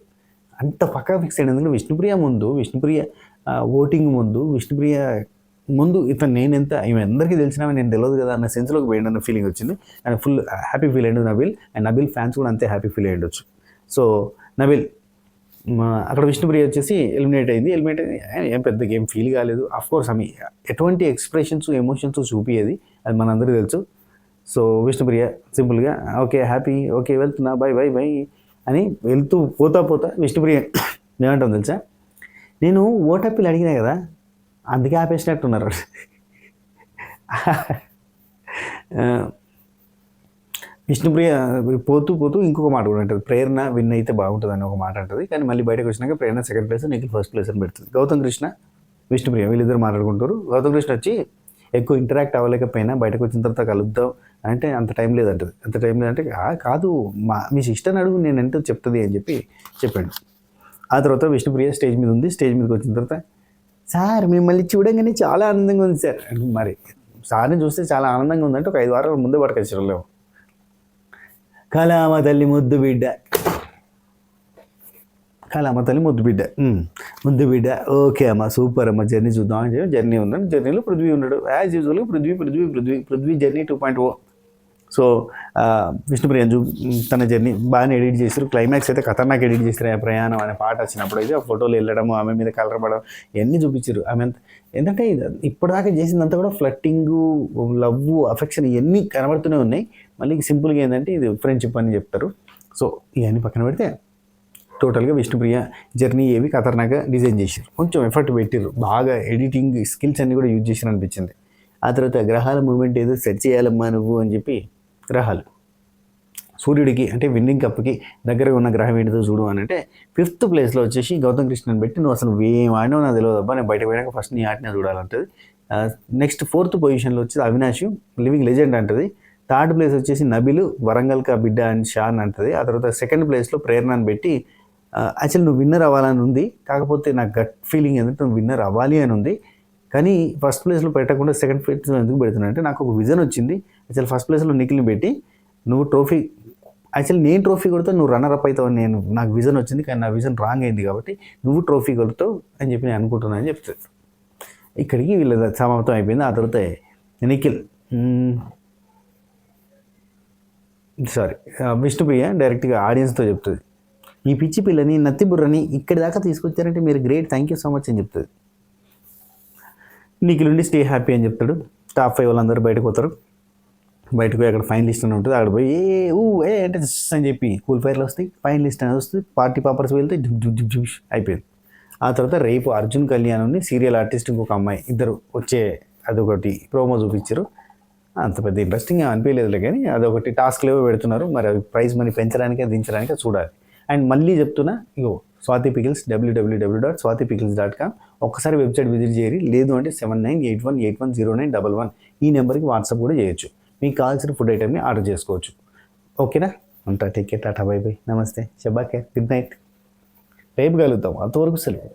అంత పక్కా ఫిక్స్ అయ్యింది, ఎందుకంటే విష్ణుప్రియ ఓటింగ్ ముందు ఇతను నేనెంత ఈమె అందరికీ తెలిసినా నేను తెలియదు కదా అన్న సెన్స్లోకి పోయింది అన్న ఫీలింగ్ వచ్చింది, అండ్ ఫుల్ హ్యాపీ ఫీల్ అయ్యిండు నబీల్, అండ్ నబీల్ ఫ్యాన్స్ కూడా అంతే హ్యాపీ ఫీల్ అయ్యిండొచ్చు. సో నబీల్ అక్కడ విష్ణుప్రియ వచ్చేసి ఎలిమినేట్ అయింది, ఏం పెద్ద గేమ్ ఫీల్ కాలేదు. అఫ్కోర్స్ ఆమె ఎటువంటి ఎక్స్ప్రెషన్స్ ఎమోషన్స్ చూపించేది అది మనందరికీ తెలుసు. సో విష్ణుప్రియ సింపుల్గా ఓకే హ్యాపీ, ఓకే వెళ్తున్నా బై అని వెళ్తూ పోతా విష్ణుప్రియ ఏమంటాం తెలుసా, నేను ఓటప్పిలు అడిగినా కదా అందుకే ఆపేసినట్టున్నారు. విష్ణుప్రియ పోతూ ఇంకొక మాట కూడా ఉంటుంది, ప్రేరణ విన్ అయితే బాగుంటుంది అని ఒక మాట అంటుంది, కానీ మళ్ళీ బయటకు వచ్చినాక ప్రేరణ 2nd place Nikhil 1st place అని పెడుతుంది. గౌతమ్ కృష్ణ విష్ణుప్రియ వీళ్ళిద్దరు మాట్లాడుకుంటారు. గౌతమ్ కృష్ణ వచ్చి ఎక్కువ ఇంటరాక్ట్ అవ్వలేకపోయినా బయటకు వచ్చిన తర్వాత కలుద్దాం అంటే అంత టైం లేదంటే కాదు మీ సిస్టర్ని అడుగు నేను ఎంతో చెప్తుంది అని చెప్పాడు. ఆ తర్వాత విష్ణుప్రియ స్టేజ్ మీద ఉంది, స్టేజ్ మీదకి వచ్చిన తర్వాత సార్ మిమ్మల్ని చూడంగానే చాలా ఆనందంగా ఉంది సార్, మరి సార్ని చూస్తే చాలా ఆనందంగా ఉందంటే ఒక 5 వారాల ముందే పట్టుకొచ్చారు. కళామ తల్లి ముద్దు బిడ్డ ఓకే అమ్మ సూపర్ అమ్మ జర్నీ చూద్దాం అని చెప్పి జర్నీ ఉందండి. జర్నీలో పృథ్వీ ఉన్నాడు యాజ్ యూజువల్గా, పృథ్వీ జర్నీ 2.0 సో విష్ణుప్రియ తన జర్నీ బాగానే ఎడిట్ చేశారు. క్లైమాక్స్ అయితే ఖతర్నాక్ ఎడిట్ చేశారు. ఆ ప్రయాణం అనే పాట వచ్చినప్పుడు అయితే ఆ ఫోటోలు వెళ్ళడం, ఆమె మీద కలర్ పడడం ఇవన్నీ చూపించారు. ఆమె ఏంటంటే ఇప్పటిదాకా చేసిందంతా కూడా ఫ్లట్టింగు, లవ్, అఫెక్షన్ ఇవన్నీ కనబడుతూనే ఉన్నాయి. మళ్ళీ సింపుల్గా ఏంటంటే ఇది ఫ్రెండ్షిప్ అని చెప్తారు. సో ఇవన్నీ పక్కన పెడితే టోటల్గా విష్ణుప్రియ జర్నీ ఏవి ఖతర్నాక్గా డిజైన్ చేశారు. కొంచెం ఎఫర్ట్ పెట్టారు, బాగా ఎడిటింగ్ స్కిల్స్ అన్నీ కూడా యూజ్ చేసిన అనిపించింది. ఆ తర్వాత గ్రహాల మూమెంట్ ఏదో సెట్ చేయాలమ్మా నువ్వు అని చెప్పి గ్రహాలు సూర్యుడికి అంటే విన్నింగ్ కప్కి దగ్గరగా ఉన్న గ్రహం ఏంటిదో చూడు అని అంటే 5th ప్లేస్లో వచ్చేసి గౌతమ్ కృష్ణని పెట్టి నువ్వు అసలు ఏం ఆడినావు నాకు తెలియదు అబ్బా, నేను బయటకు పోయాక ఫస్ట్ నీ ఆటనే చూడాలంటుంది. నెక్స్ట్ 4th పొజిషన్లో వచ్చేసి అవినాష్ లివింగ్ లెజెండ్ అంటుంది. 3rd ప్లేస్ వచ్చేసి నబిలు వరంగల్ కా బిడ్డ అని షాన్ అంటుంది. ఆ తర్వాత 2nd ప్లేస్లో ప్రేరణని పెట్టి యాక్చువల్లీ నువ్వు విన్నర్ అవ్వాలని ఉంది, కాకపోతే నాకు గట్ ఫీలింగ్ ఏంటంటే నువ్వు విన్నర్ అవ్వాలి అని ఉంది, కానీ 1st ప్లేస్లో పెట్టకుండా 2nd ప్లేస్లో ఎందుకు పెడుతున్నా అంటే నాకు ఒక విజన్ వచ్చింది. యాక్చువల్ 1st ప్లేస్లో నిఖిల్ని పెట్టి నువ్వు ట్రోఫీ, యాక్చువల్లీ నేను ట్రోఫీ కొడితే నువ్వు రన్నర్ అప్ అవుతావు అని నాకు విజన్ వచ్చింది, కానీ నా విజన్ రాంగ్ అయింది కాబట్టి నువ్వు ట్రోఫీ కొడతావు అని చెప్పి నేను అనుకుంటున్నాను అని చెప్తాడు. ఇక్కడికి వీళ్ళ సమాప్తం అయిపోయింది. ఆ తర్వాత నిఖిల్ విష్ణుప్రియ డైరెక్ట్గా ఆడియన్స్తో చెప్తుంది, ఈ పిచ్చి పిల్లని నత్తి బుర్రని ఇక్కడి దాకా తీసుకొచ్చారంటే మీరు great, thank you so much అని చెప్తుంది. నిఖిల్ ఉండి స్టే హ్యాపీ అని చెప్తాడు. టాప్ 5 వాళ్ళందరూ బయటకు పోతారు. బయటకు పోయి అక్కడ ఫైన్ లిస్ట్ అని ఉంటుంది, అక్కడ పోయి అంటే అని చెప్పి కూల్ ఫైర్లు వస్తాయి, ఫైన్ లిస్ట్ అనేది వస్తుంది, పార్టీ పాపర్స్ వెళ్తే అయిపోయింది. ఆ తర్వాత రేపు అర్జున్ కళ్యాణ్ని సీరియల్ ఆర్టిస్ట్ ఇంకొక అమ్మాయి ఇద్దరు వచ్చే అదొకటి ప్రోమో చూపించారు. అంత పెద్ద ఇంట్రెస్టింగ్ అనిపించలేదులే, కానీ అదొకటి టాస్క్లు ఏవో పెడుతున్నారు. మరి అవి ప్రైజ్ మనీ పెంచడానికే దించడానికే చూడాలి. అండ్ మళ్ళీ చెప్తున్నా, ఇగో స్వాతి పికిల్స్ www.swatipickles.com ఒక్కసారి వెబ్సైట్ విజిట్ చేయరు. లేదు అంటే 7981810911 ఈ నెంబర్కి వాట్సాప్ కూడా చేయొచ్చు. మీకు కావాల్సిన ఫుడ్ ఐటమ్ని ఆర్డర్ చేసుకోవచ్చు. ఓకేనా? ఉంటా. Take care, Tata, by by, నమస్తే, శబాకే, గుడ్ నైట్. రేపు కలుగుతాం, అంతవరకు సెలవు.